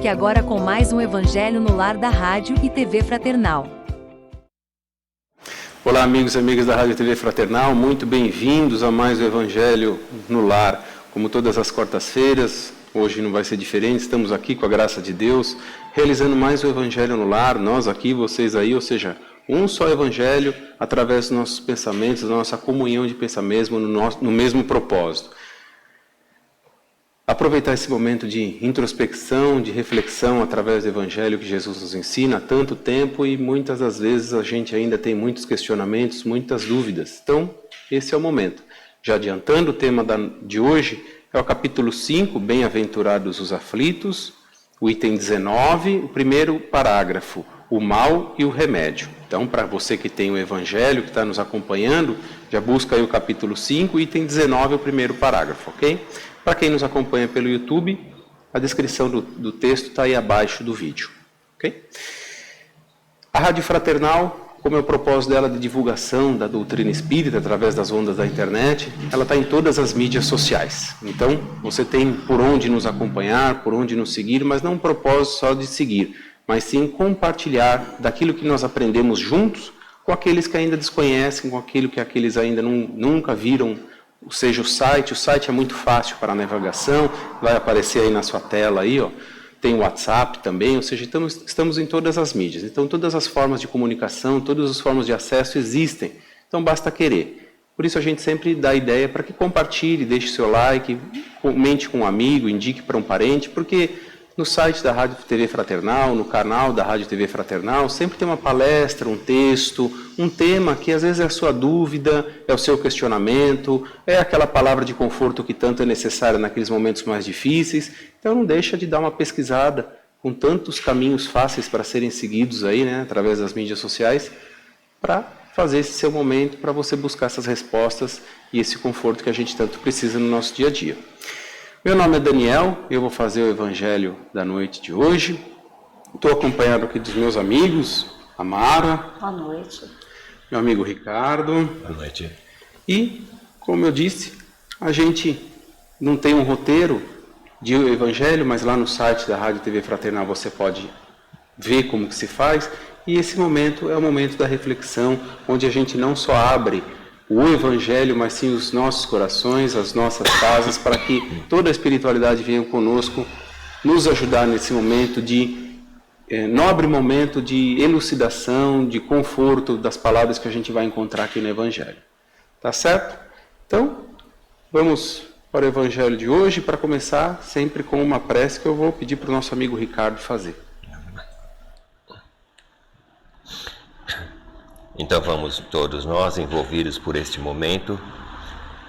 Fique agora com mais um Evangelho no Lar da Rádio e TV Fraternal. Olá, amigos e amigas da Rádio e TV Fraternal, muito bem-vindos a mais um Evangelho no Lar. Como todas as quartas-feiras, hoje não vai ser diferente, estamos aqui com a graça de Deus, realizando mais um Evangelho no Lar, nós aqui, vocês aí, ou seja, um só Evangelho através dos nossos pensamentos, da nossa comunhão de pensamento no mesmo propósito. Aproveitar esse momento de introspecção, de reflexão através do Evangelho que Jesus nos ensina há tanto tempo e muitas das vezes a gente ainda tem muitos questionamentos, muitas dúvidas. Então, esse é o momento. Já adiantando, o tema de hoje é o capítulo 5, Bem-aventurados os aflitos, o item 19, o primeiro parágrafo, o mal e o remédio. Então, para você que tem o Evangelho, que está nos acompanhando, já busca aí o capítulo 5, item 19, o primeiro parágrafo, ok? Para quem nos acompanha pelo YouTube, a descrição do texto está aí abaixo do vídeo. Okay? A Rádio Fraternal, como é o propósito dela de divulgação da doutrina espírita através das ondas da internet, ela está em todas as mídias sociais. Então, você tem por onde nos acompanhar, por onde nos seguir, mas não um propósito só de seguir, mas sim compartilhar daquilo que nós aprendemos juntos com aqueles que ainda desconhecem, com aquilo que aqueles ainda nunca viram. Ou seja, o site é muito fácil para a navegação, vai aparecer aí na sua tela, aí, ó. Tem o WhatsApp também, ou seja, estamos em todas as mídias. Então, todas as formas de comunicação, todas as formas de acesso existem. Então, basta querer. Por isso, a gente sempre dá a ideia para que compartilhe, deixe seu like, comente com um amigo, indique para um parente, porque no site da Rádio TV Fraternal, no canal da Rádio TV Fraternal, sempre tem uma palestra, um texto, um tema que às vezes é a sua dúvida, é o seu questionamento, é aquela palavra de conforto que tanto é necessária naqueles momentos mais difíceis. Então não deixa de dar uma pesquisada com tantos caminhos fáceis para serem seguidos aí, né, através das mídias sociais, para fazer esse seu momento, para você buscar essas respostas e esse conforto que a gente tanto precisa no nosso dia a dia. Meu nome é Daniel, eu vou fazer o Evangelho da noite de hoje. Estou acompanhado aqui dos meus amigos, a Mara. Boa noite. Meu amigo Ricardo. Boa noite. E, como eu disse, a gente não tem um roteiro de Evangelho, mas lá no site da Rádio TV Fraternal você pode ver como que se faz. E esse momento é o momento da reflexão, onde a gente não só abre o Evangelho, mas sim os nossos corações, as nossas casas, para que toda a espiritualidade venha conosco, nos ajudar nesse momento nobre momento de elucidação, de conforto das palavras que a gente vai encontrar aqui no Evangelho. Tá certo? Então, vamos para o Evangelho de hoje, para começar sempre com uma prece que eu vou pedir para o nosso amigo Ricardo fazer. Então vamos todos nós, envolvidos por este momento,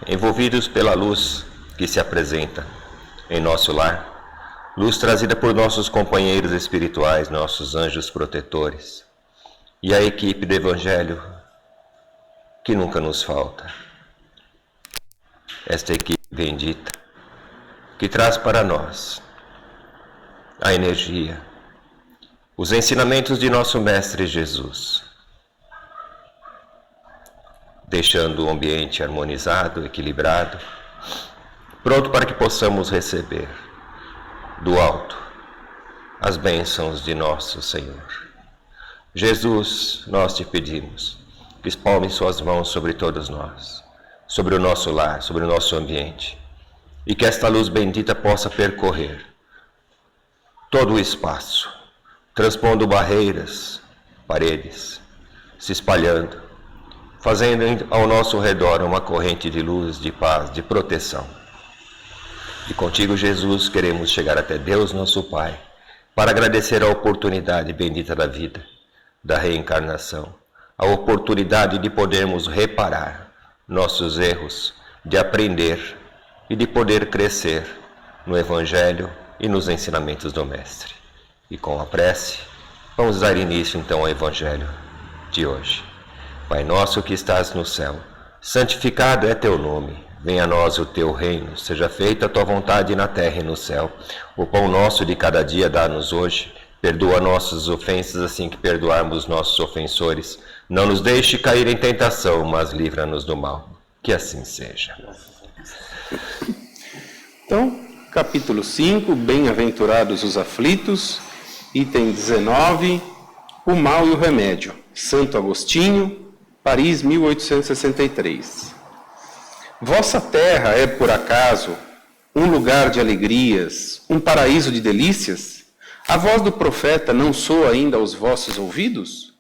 envolvidos pela luz que se apresenta em nosso lar, luz trazida por nossos companheiros espirituais, nossos anjos protetores, e a equipe do Evangelho que nunca nos falta. Esta equipe bendita que traz para nós a energia, os ensinamentos de nosso Mestre Jesus, deixando o ambiente harmonizado, equilibrado, pronto para que possamos receber do alto as bênçãos de nosso Senhor. Jesus, nós te pedimos, espalme suas mãos sobre todos nós, sobre o nosso lar, sobre o nosso ambiente, e que esta luz bendita possa percorrer todo o espaço, transpondo barreiras, paredes, se espalhando, fazendo ao nosso redor uma corrente de luz, de paz, de proteção. E contigo, Jesus, queremos chegar até Deus, nosso Pai, para agradecer a oportunidade bendita da vida, da reencarnação, a oportunidade de podermos reparar nossos erros, de aprender e de poder crescer no Evangelho e nos ensinamentos do Mestre. E com a prece, vamos dar início então ao Evangelho de hoje. Pai nosso que estás no céu, santificado é teu nome. Venha a nós o teu reino, seja feita a tua vontade na terra e no céu. O pão nosso de cada dia dá-nos hoje. Perdoa nossas ofensas, assim que perdoarmos nossos ofensores. Não nos deixe cair em tentação, mas livra-nos do mal. Que assim seja. Então, capítulo 5, Bem-aventurados os aflitos, item 19, o mal e o remédio. Santo Agostinho, Paris, 1863. Vossa terra é, por acaso, um lugar de alegrias, um paraíso de delícias? A voz do profeta não soa ainda aos vossos ouvidos?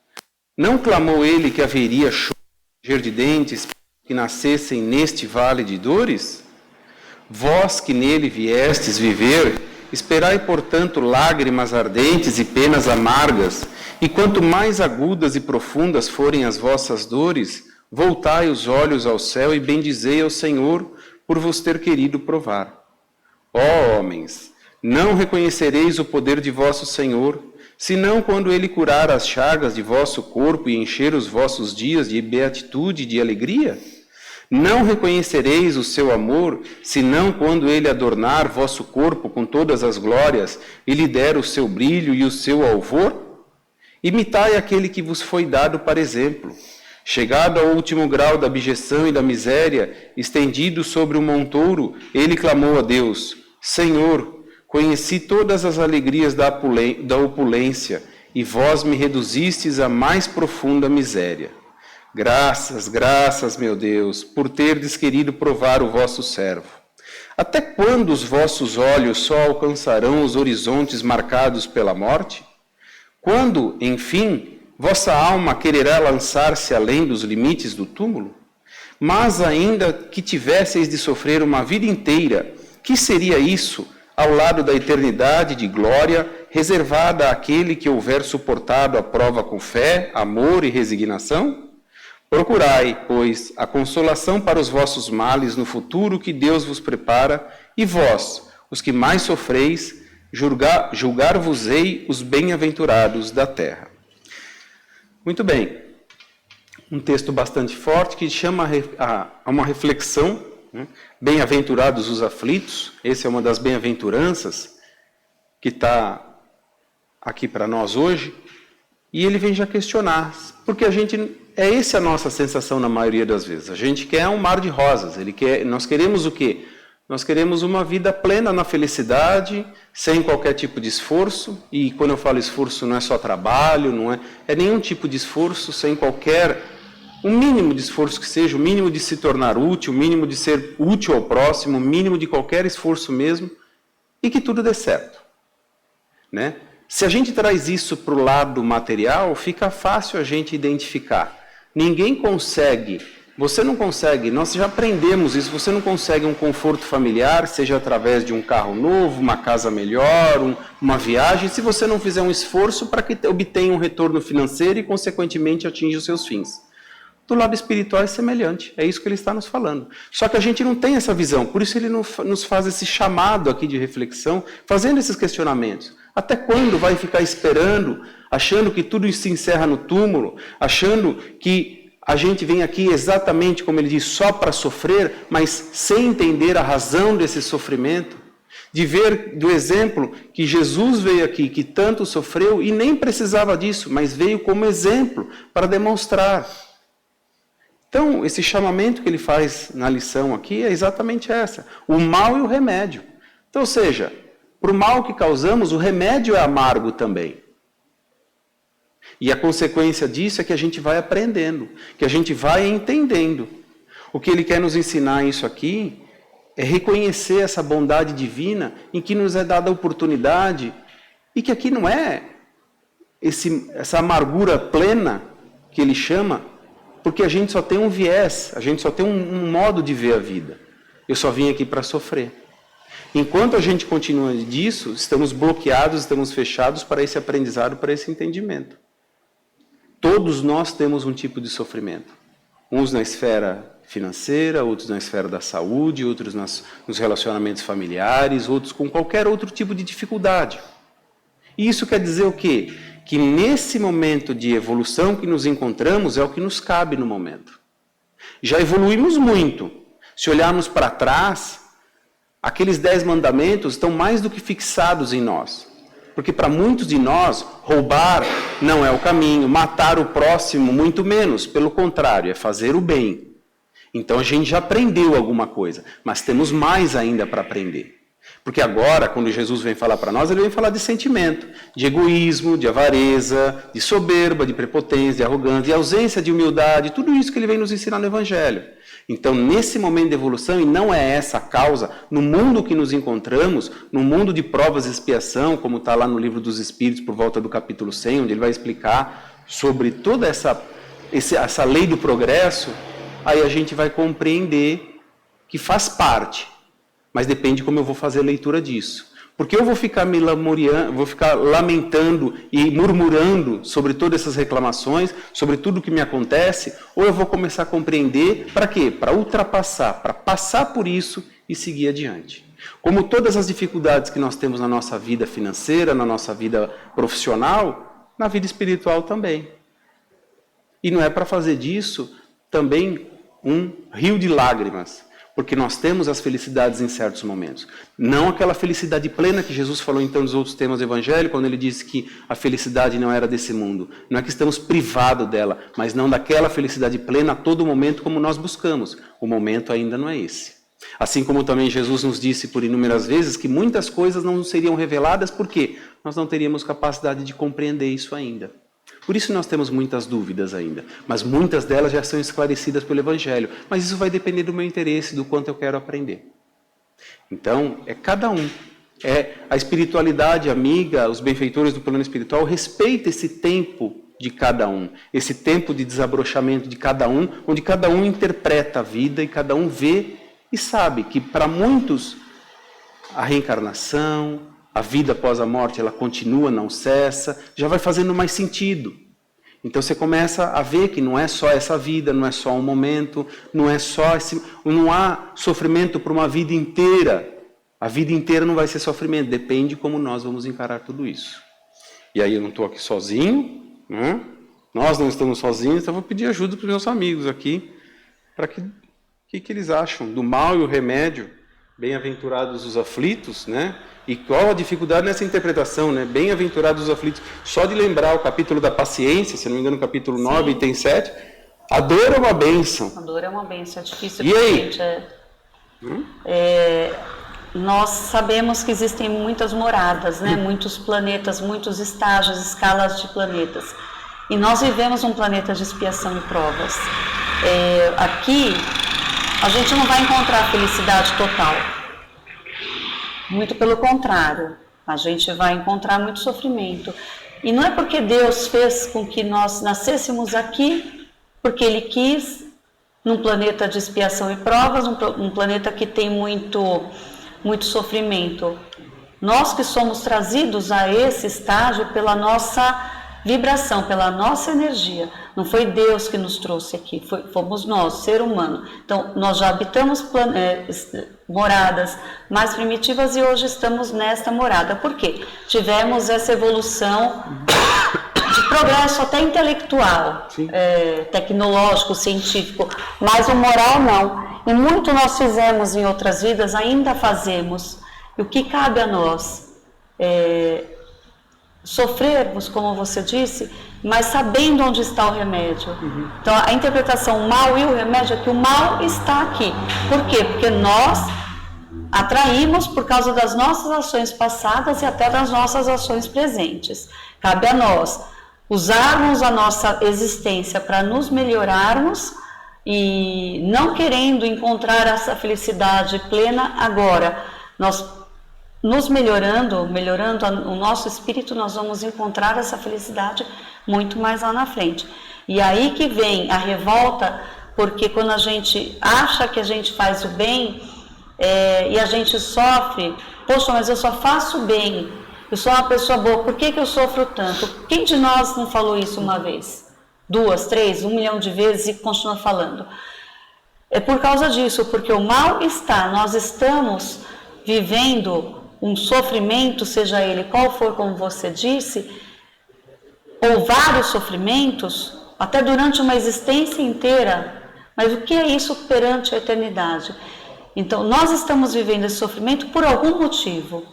Não clamou ele que haveria choro e ranger de dentes que nascessem neste vale de dores? Vós que nele viestes viver, esperai, portanto, lágrimas ardentes e penas amargas, e quanto mais agudas e profundas forem as vossas dores, voltai os olhos ao céu e bendizei ao Senhor por vos ter querido provar. Ó homens, não reconhecereis o poder de vosso Senhor, senão quando ele curar as chagas de vosso corpo e encher os vossos dias de beatitude e de alegria? Não reconhecereis o seu amor, senão quando ele adornar vosso corpo com todas as glórias e lhe der o seu brilho e o seu alvor? Imitai aquele que vos foi dado para exemplo. Chegado ao último grau da abjeção e da miséria, estendido sobre um montouro, ele clamou a Deus: Senhor, conheci todas as alegrias da opulência, e vós me reduzistes à mais profunda miséria. Graças, graças, meu Deus, por terdes querido provar o vosso servo. Até quando os vossos olhos só alcançarão os horizontes marcados pela morte? Quando, enfim, vossa alma quererá lançar-se além dos limites do túmulo? Mas ainda que tivesseis de sofrer uma vida inteira, que seria isso ao lado da eternidade de glória reservada àquele que houver suportado a prova com fé, amor e resignação? Procurai, pois, a consolação para os vossos males no futuro que Deus vos prepara, e vós, os que mais sofreis, julgar-vos-ei os bem-aventurados da terra. Muito bem. Um texto bastante forte que chama a uma reflexão, né? Bem-aventurados os aflitos. Essa é uma das bem-aventuranças que está aqui para nós hoje. E ele vem já questionar, porque essa a nossa sensação na maioria das vezes. A gente quer um mar de rosas. Nós queremos o quê? Nós queremos uma vida plena na felicidade, sem qualquer tipo de esforço. E quando eu falo esforço, não é só trabalho, não é nenhum tipo de esforço, sem um mínimo de esforço que seja, o mínimo de se tornar útil, o mínimo de ser útil ao próximo, o mínimo de qualquer esforço mesmo, e que tudo dê certo, né? Se a gente traz isso para o lado material, fica fácil a gente identificar. Ninguém consegue, você não consegue, nós já aprendemos isso, você não consegue um conforto familiar, seja através de um carro novo, uma casa melhor, uma viagem, se você não fizer um esforço para que obtenha um retorno financeiro e, consequentemente, atinja os seus fins. Do lado espiritual é semelhante, é isso que ele está nos falando. Só que a gente não tem essa visão, por isso ele nos faz esse chamado aqui de reflexão, fazendo esses questionamentos. Até quando vai ficar esperando, achando que tudo se encerra no túmulo, achando que a gente vem aqui exatamente, como ele diz, só para sofrer, mas sem entender a razão desse sofrimento? De ver do exemplo que Jesus veio aqui, que tanto sofreu e nem precisava disso, mas veio como exemplo para demonstrar. Então, esse chamamento que ele faz na lição aqui é exatamente essa, o mal e o remédio. Então, ou seja, para o mal que causamos, o remédio é amargo também. E a consequência disso é que a gente vai aprendendo, que a gente vai entendendo. O que ele quer nos ensinar isso aqui é reconhecer essa bondade divina em que nos é dada a oportunidade e que aqui não é essa amargura plena que ele chama, porque a gente só tem um viés, a gente só tem um modo de ver a vida. Eu só vim aqui para sofrer. Enquanto a gente continua disso, estamos bloqueados, estamos fechados para esse aprendizado, para esse entendimento. Todos nós temos um tipo de sofrimento. Uns na esfera financeira, outros na esfera da saúde, outros nos relacionamentos familiares, outros com qualquer outro tipo de dificuldade. E isso quer dizer o quê? Que nesse momento de evolução que nos encontramos é o que nos cabe no momento. Já evoluímos muito. Se olharmos para trás, aqueles 10 mandamentos estão mais do que fixados em nós. Porque para muitos de nós, roubar não é o caminho, matar o próximo muito menos, pelo contrário, é fazer o bem. Então a gente já aprendeu alguma coisa, mas temos mais ainda para aprender. Porque agora, quando Jesus vem falar para nós, ele vem falar de sentimento, de egoísmo, de avareza, de soberba, de prepotência, de arrogância, de ausência de humildade, tudo isso que ele vem nos ensinar no Evangelho. Então, nesse momento de evolução, e não é essa a causa, no mundo que nos encontramos, no mundo de provas e expiação, como está lá no Livro dos Espíritos, por volta do capítulo 100, onde ele vai explicar sobre toda essa lei do progresso, aí a gente vai compreender que faz parte, mas depende como eu vou fazer a leitura disso. Porque eu vou ficar me lamuriando, vou ficar lamentando e murmurando sobre todas essas reclamações, sobre tudo que me acontece, ou eu vou começar a compreender para quê? Para ultrapassar, para passar por isso e seguir adiante. Como todas as dificuldades que nós temos na nossa vida financeira, na nossa vida profissional, na vida espiritual também. E não é para fazer disso também um rio de lágrimas, porque nós temos as felicidades em certos momentos. Não aquela felicidade plena que Jesus falou então nos outros temas do Evangelho, quando ele disse que a felicidade não era desse mundo. Não é que estamos privados dela, mas não daquela felicidade plena a todo momento como nós buscamos. O momento ainda não é esse. Assim como também Jesus nos disse por inúmeras vezes que muitas coisas não seriam reveladas porque nós não teríamos capacidade de compreender isso ainda. Por isso nós temos muitas dúvidas ainda, mas muitas delas já são esclarecidas pelo Evangelho. Mas isso vai depender do meu interesse, do quanto eu quero aprender. Então, é cada um. É a espiritualidade amiga, os benfeitores do plano espiritual, respeita esse tempo de cada um, esse tempo de desabrochamento de cada um, onde cada um interpreta a vida e cada um vê e sabe que para muitos a reencarnação, a vida após a morte, ela continua, não cessa, já vai fazendo mais sentido. Então você começa a ver que não é só essa vida, não é só um momento, não há sofrimento para uma vida inteira. A vida inteira não vai ser sofrimento, depende de como nós vamos encarar tudo isso. E aí eu não estou aqui sozinho, né? Nós não estamos sozinhos, então eu vou pedir ajuda para os meus amigos aqui, para que eles acham do mal e o remédio. Bem-aventurados os aflitos, né? E qual a dificuldade nessa interpretação, né? Bem-aventurados os aflitos. Só de lembrar o capítulo da paciência, se não me engano, capítulo 9 e tem 7, a dor é uma bênção. A dor é uma bênção, é difícil. E aí? Nós sabemos que existem muitas moradas, né? Muitos planetas, muitos estágios, escalas de planetas. E nós vivemos um planeta de expiação e provas. Aqui, a gente não vai encontrar felicidade total. Muito pelo contrário, a gente vai encontrar muito sofrimento. E não é porque Deus fez com que nós nascêssemos aqui, porque Ele quis, num planeta de expiação e provas, um planeta que tem muito sofrimento. Nós que somos trazidos a esse estágio pela nossa vibração, pela nossa energia. Não foi Deus que nos trouxe aqui, fomos nós, ser humano. Então, nós já habitamos moradas mais primitivas e hoje estamos nesta morada. Por quê? Tivemos essa evolução de progresso até intelectual, tecnológico, científico, mas o moral não. E muito nós fizemos em outras vidas, ainda fazemos. E o que cabe a nós? Sofrermos, como você disse, mas sabendo onde está o remédio. Então, a interpretação mal e o remédio é que o mal está aqui. Por quê? Porque nós atraímos por causa das nossas ações passadas e até das nossas ações presentes. Cabe a nós usarmos a nossa existência para nos melhorarmos e não querendo encontrar essa felicidade plena agora. Nós nos melhorando o nosso espírito, nós vamos encontrar essa felicidade muito mais lá na frente. E aí que vem a revolta, porque quando a gente acha que a gente faz o bem e a gente sofre, poxa, mas eu só faço bem, eu sou uma pessoa boa, por que eu sofro tanto? Quem de nós não falou isso uma vez? 2, 3, 1 milhão de vezes e continua falando? É por causa disso, porque o mal está, nós estamos vivendo um sofrimento, seja ele qual for, como você disse, ou vários sofrimentos, até durante uma existência inteira. Mas o que é isso perante a eternidade? Então, nós estamos vivendo esse sofrimento por algum motivo.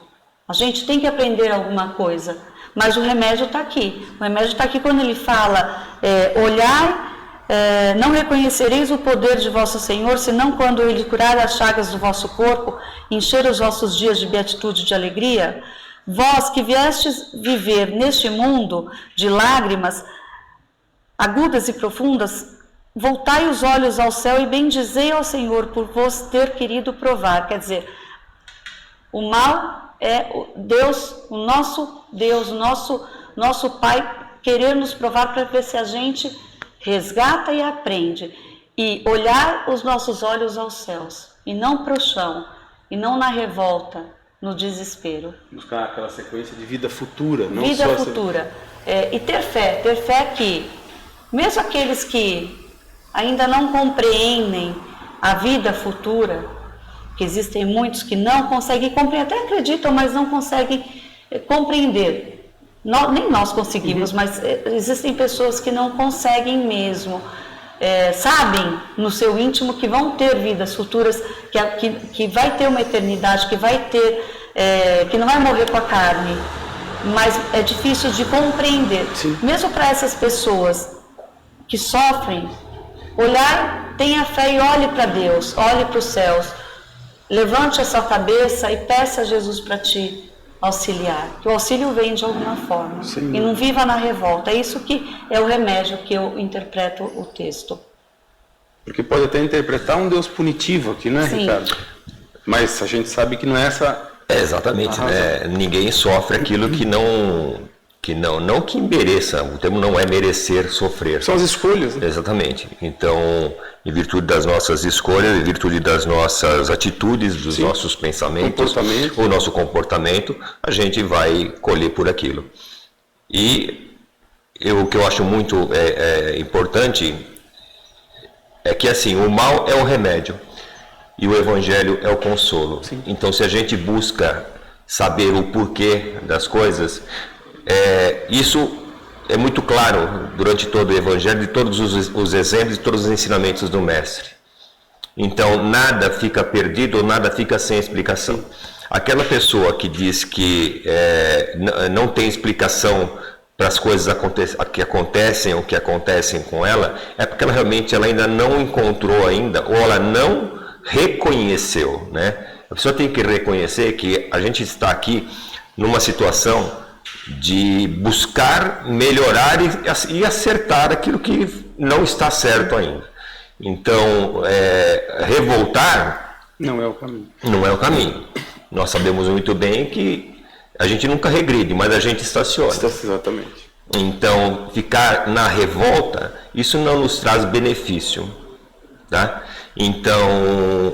A gente tem que aprender alguma coisa, mas o remédio está aqui. O remédio está aqui quando ele fala, olhai não reconhecereis o poder de vosso Senhor, senão quando Ele curar as chagas do vosso corpo, encher os vossos dias de beatitude e de alegria? Vós que viestes viver neste mundo de lágrimas agudas e profundas, voltai os olhos ao céu e bendizei ao Senhor por vos ter querido provar. Quer dizer, o mal é Deus, o nosso Pai, querer nos provar para ver se a gente resgata e aprende. E olhar os nossos olhos aos céus, e não para o chão, e não na revolta, no desespero. Buscar aquela sequência de vida futura. Não vida só futura. E ter fé que, mesmo aqueles que ainda não compreendem a vida futura, que existem muitos que não conseguem compreender, até acreditam, mas não conseguem compreender. Nem nós conseguimos, mas existem pessoas que não conseguem mesmo. Sabem no seu íntimo que vão ter vidas futuras, que vai ter uma eternidade, que vai ter, que não vai morrer com a carne, mas é difícil de compreender. Sim. Mesmo para essas pessoas que sofrem, olhar, tenha fé e olhe para Deus, olhe para os céus, levante a sua cabeça e peça a Jesus para te auxiliar, que o auxílio vem de alguma forma. Sim. E não viva na revolta. É isso que é o remédio que eu interpreto o texto. Porque pode até interpretar um Deus punitivo aqui, né, Sim. Ricardo? Mas a gente sabe que não é essa... Exatamente, né? Ninguém sofre aquilo que mereça. O termo não é merecer sofrer. São as escolhas, né? Exatamente. Então, em virtude das nossas escolhas, em virtude das nossas atitudes, dos Sim. nossos pensamentos, Comportamento. o nosso comportamento, a gente vai colher por aquilo. E o que eu acho muito importante é que, assim, o mal é o remédio e o evangelho é o consolo. Sim. Então, se a gente busca saber o porquê das coisas, isso é muito claro durante todo o evangelho, de todos os exemplos, de todos os ensinamentos do mestre. Então, nada fica perdido ou nada fica sem explicação. Aquela pessoa que diz que não tem explicação para as coisas que acontecem ou que acontecem com ela, é porque ela realmente ainda não encontrou ainda, ou ela não reconheceu, né? A pessoa tem que reconhecer que a gente está aqui numa situação de buscar melhorar e acertar aquilo que não está certo ainda. Então, revoltar Não é o caminho. não é o caminho. Nós sabemos muito bem que a gente nunca regride, mas a gente estaciona. Exatamente. Então, ficar na revolta, isso não nos traz benefício, tá? Então,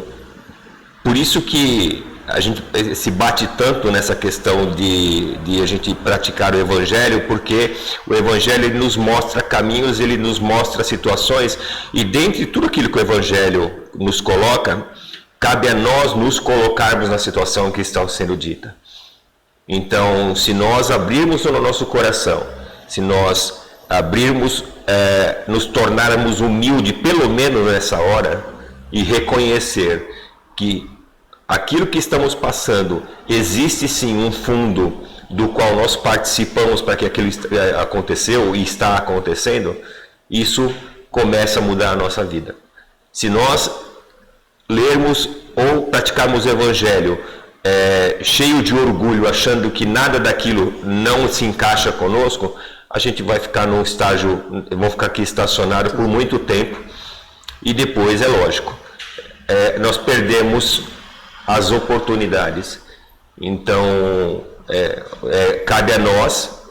por isso que a gente se bate tanto nessa questão de a gente praticar o Evangelho, porque o Evangelho ele nos mostra caminhos, ele nos mostra situações, e dentre tudo aquilo que o Evangelho nos coloca, cabe a nós nos colocarmos na situação que está sendo dita. Então, se nós abrirmos no nosso coração, se nós abrirmos, nos tornarmos humildes, pelo menos nessa hora, e reconhecer que aquilo que estamos passando, existe sim um fundo do qual nós participamos para que aquilo aconteceu e está acontecendo, isso começa a mudar a nossa vida. Se nós lermos ou praticarmos o Evangelho cheio de orgulho, achando que nada daquilo não se encaixa conosco, a gente vai ficar num estágio, vamos ficar aqui estacionado por muito tempo, e depois, é lógico, nós perdemos as oportunidades. Então, cabe a nós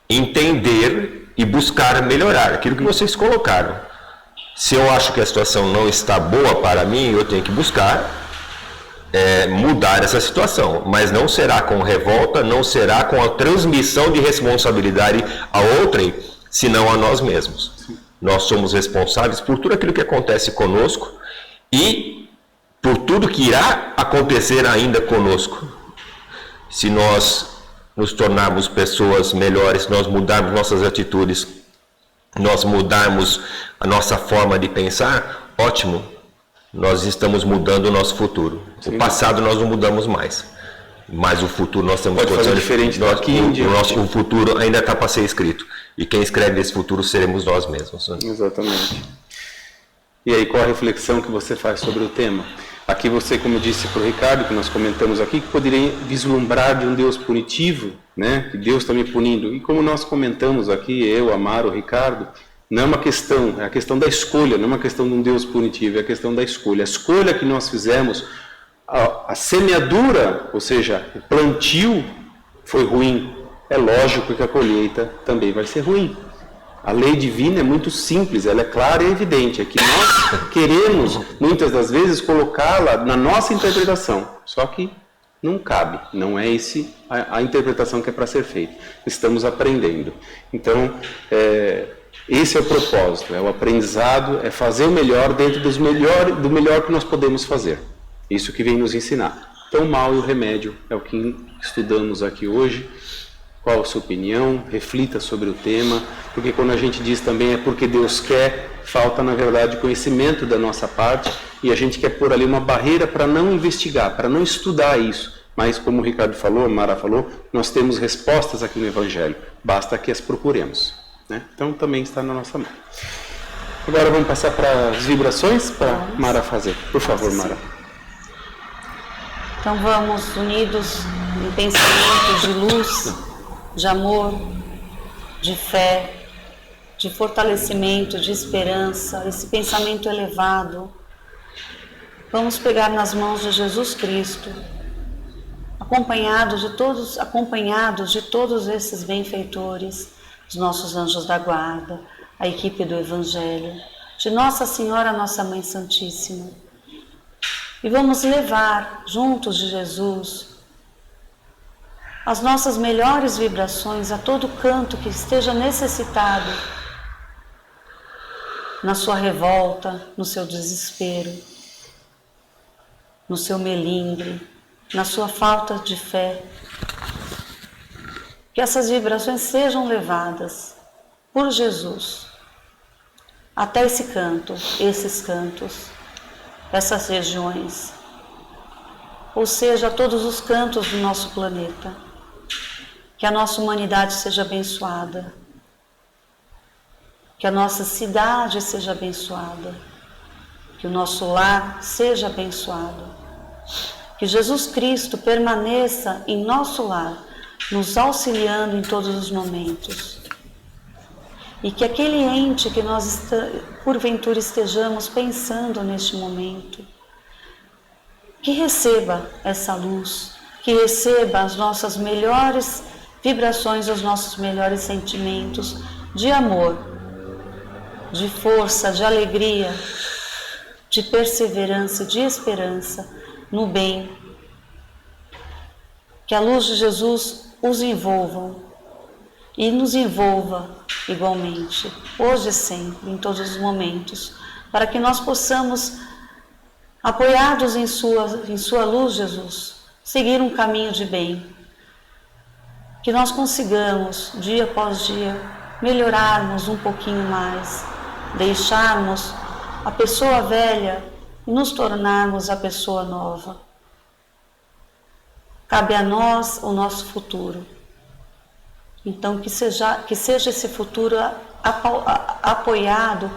entender e buscar melhorar aquilo que vocês colocaram. Se eu acho que a situação não está boa para mim, eu tenho que buscar mudar essa situação, mas não será com revolta, não será com a transmissão de responsabilidade a outrem, senão a nós mesmos. Sim. Nós somos responsáveis por tudo aquilo que acontece conosco e por tudo que irá acontecer ainda conosco. Se nós nos tornarmos pessoas melhores, nós mudarmos nossas atitudes, nós mudarmos a nossa forma de pensar, ótimo, nós estamos mudando o nosso futuro. Sim. O passado nós não mudamos mais, mas o futuro nós temos pode fazer diferente daqui em diante. O futuro ainda está para ser escrito, e quem escreve esse futuro seremos nós mesmos. Né? Exatamente. E aí, qual a reflexão que você faz sobre o tema? Aqui você, como eu disse para o Ricardo, que nós comentamos aqui, que poderia vislumbrar de um Deus punitivo, né? Que Deus está me punindo. E como nós comentamos aqui, eu, Amaro, o Ricardo, não é uma questão, é a questão da escolha, não é uma questão de um Deus punitivo, é a questão da escolha. A escolha que nós fizemos, a semeadura, ou seja, o plantio foi ruim. É lógico que a colheita também vai ser ruim. A lei divina é muito simples, ela é clara e evidente. É que nós queremos, muitas das vezes, colocá-la na nossa interpretação. Só que não cabe, não é a interpretação que é para ser feita. Estamos aprendendo. Então, esse é o propósito, é o aprendizado, é fazer o melhor dentro do melhor que nós podemos fazer. Isso que vem nos ensinar. Então, o mal e o remédio é o que estudamos aqui hoje. Qual a sua opinião? Reflita sobre o tema, porque quando a gente diz também é porque Deus quer, falta na verdade conhecimento da nossa parte e a gente quer pôr ali uma barreira para não investigar, para não estudar isso. Mas como o Ricardo falou, a Mara falou, nós temos respostas aqui no Evangelho, basta que as procuremos, né? Então também está na nossa mão. Agora vamos passar para as vibrações para Mara fazer. Por favor, Mara. Então vamos unidos em pensamentos de luz, de amor, de fé, de fortalecimento, de esperança, esse pensamento elevado. Vamos pegar nas mãos de Jesus Cristo, acompanhados de todos esses benfeitores, os nossos anjos da guarda, a equipe do Evangelho, de Nossa Senhora, Nossa Mãe Santíssima. E vamos levar juntos de Jesus as nossas melhores vibrações a todo canto que esteja necessitado, na sua revolta, no seu desespero, no seu melindre, na sua falta de fé. Que essas vibrações sejam levadas por Jesus até esse canto, esses cantos, essas regiões, ou seja, a todos os cantos do nosso planeta. Que a nossa humanidade seja abençoada, que a nossa cidade seja abençoada, que o nosso lar seja abençoado, que Jesus Cristo permaneça em nosso lar, nos auxiliando em todos os momentos, e que aquele ente que nós porventura estejamos pensando neste momento, que receba essa luz, que receba as nossas melhores vibrações, os nossos melhores sentimentos de amor, de força, de alegria, de perseverança, de esperança no bem. Que a luz de Jesus os envolva e nos envolva igualmente, hoje e sempre, em todos os momentos, para que nós possamos, apoiados em sua luz, Jesus, seguir um caminho de bem. Que nós consigamos, dia após dia, melhorarmos um pouquinho mais, deixarmos a pessoa velha e nos tornarmos a pessoa nova. Cabe a nós o nosso futuro. Então, que seja esse futuro apoiado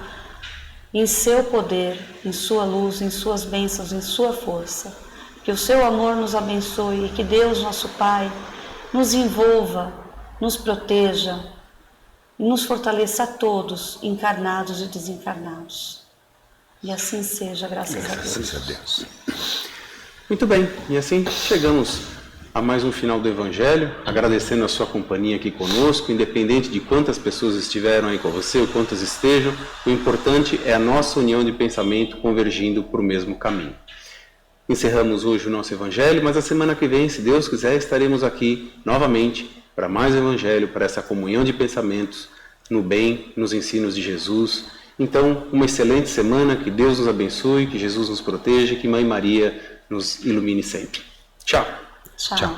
em seu poder, em sua luz, em suas bênçãos, em sua força. Que o seu amor nos abençoe e que Deus, nosso Pai, nos envolva, nos proteja e nos fortaleça a todos, encarnados e desencarnados. E assim seja, graças a Deus. Graças a Deus. Muito bem, e assim chegamos a mais um final do Evangelho, agradecendo a sua companhia aqui conosco, independente de quantas pessoas estiveram aí com você ou quantas estejam, o importante é a nossa união de pensamento convergindo para o mesmo caminho. Encerramos hoje o nosso Evangelho, mas a semana que vem, se Deus quiser, estaremos aqui novamente para mais Evangelho, para essa comunhão de pensamentos no bem, nos ensinos de Jesus. Então, uma excelente semana, que Deus nos abençoe, que Jesus nos proteja, que Mãe Maria nos ilumine sempre. Tchau. Tchau.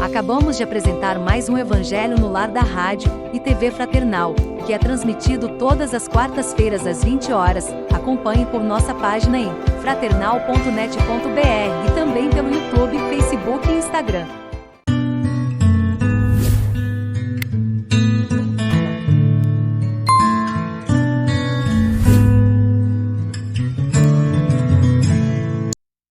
Acabamos de apresentar mais um Evangelho no Lar da Rádio e TV Fraternal, que é transmitido todas as quartas-feiras às 20 horas. Acompanhe por nossa página em fraternal.net.br e também pelo YouTube, Facebook e Instagram.